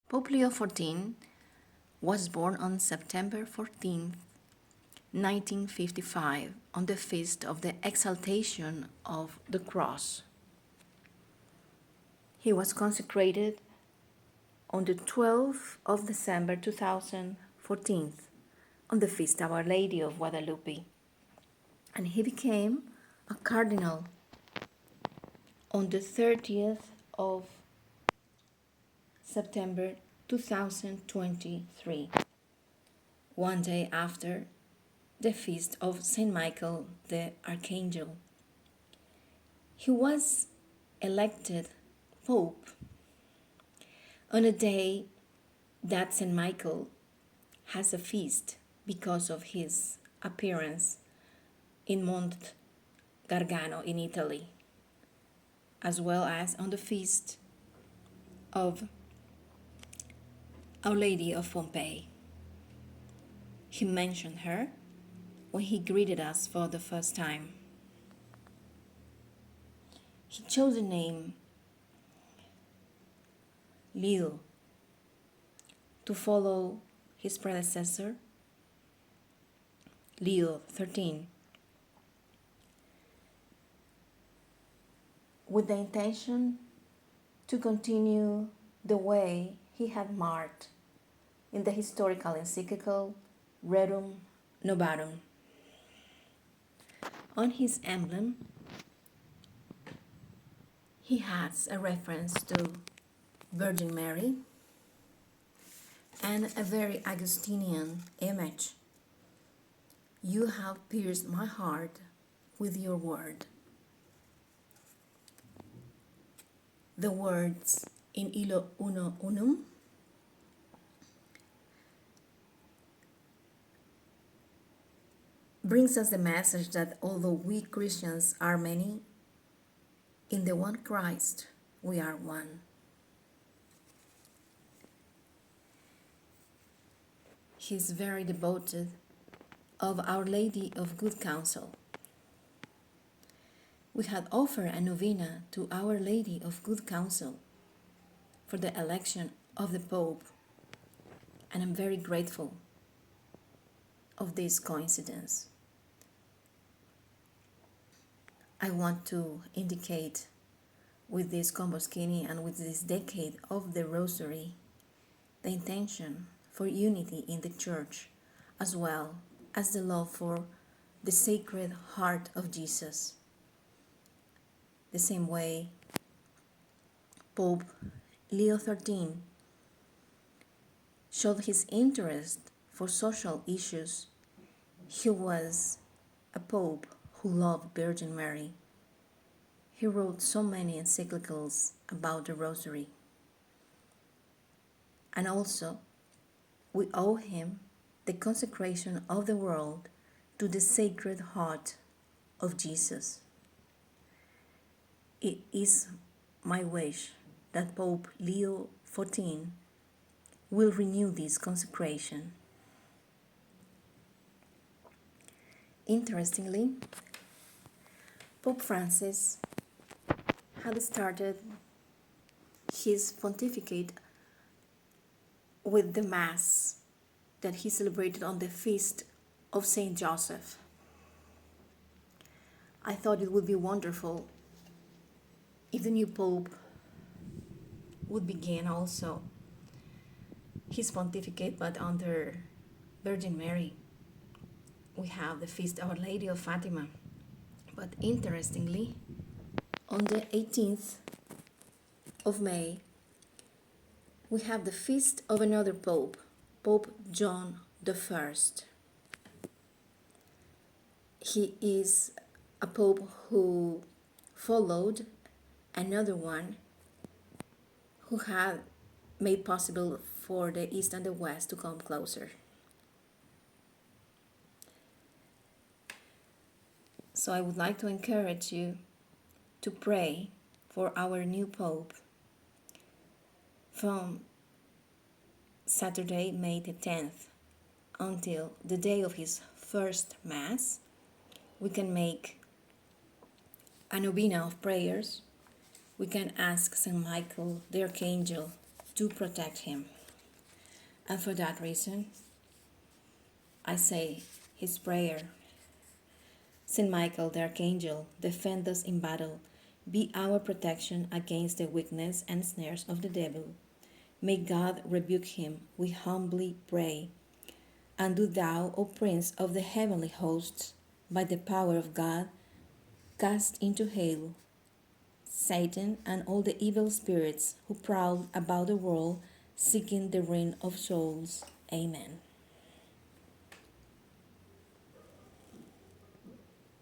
Pope Leo XIV was born on September 14, 1955, on the feast of the Exaltation of the Cross. He was consecrated on the 12th of December 2014, on the feast of Our Lady of Guadalupe, and he became a cardinal on the 30th of September 2023, one day after the feast of Saint Michael the Archangel. He was elected Pope on a day that Saint Michael has a feast because of his appearance in Mount Gargano in Italy, as well as on the feast of Our Lady of Pompeii. He mentioned her when he greeted us for the first time. He chose the name Leo to follow his predecessor, Leo XIII, with the intention to continue the way he had marked in the historical Encyclica Rerum novarum. On his emblem, he has a reference to Virgin Mary and a very Augustinian image. You have pierced my heart with your word. The words in Illo Uno Unum brings us the message that although we Christians are many, in the one Christ we are one. He is very devoted of Our Lady of Good Counsel. We had offered a novena to Our Lady of Good Counsel for the election of the Pope, and I'm very grateful of this coincidence. I want to indicate with this Comboschini and with this decade of the Rosary the intention for unity in the Church, as well as the love for the Sacred Heart of Jesus. The same way Pope Leo XIII showed his interest for social issues. He was a Pope who loved Virgin Mary. He wrote so many encyclicals about the Rosary. And also, we owe him the consecration of the world to the Sacred Heart of Jesus. It is my wish that Pope Leo XIV will renew this consecration. Interestingly, Pope Francis had started his pontificate with the Mass that he celebrated on the feast of Saint Joseph. I thought it would be wonderful if the new Pope would begin also his pontificate, but under Virgin Mary. We have the feast of Our Lady of Fatima. But interestingly, on the 18th of May, we have the feast of another Pope, Pope John I. He is a Pope who followed another one who had made possible for the East and the West to come closer. So I would like to encourage you to pray for our new Pope from Saturday, May the 10th, until the day of his first Mass. We can make a novena of prayers. We can ask Saint Michael the Archangel to protect him. And for that reason, I say his prayer. Saint Michael the Archangel, defend us in battle. Be our protection against the weakness and snares of the devil. May God rebuke him, we humbly pray. And do thou, O Prince of the heavenly hosts, by the power of God, cast into hell Satan and all the evil spirits who prowl about the world seeking the ruin of souls. Amen.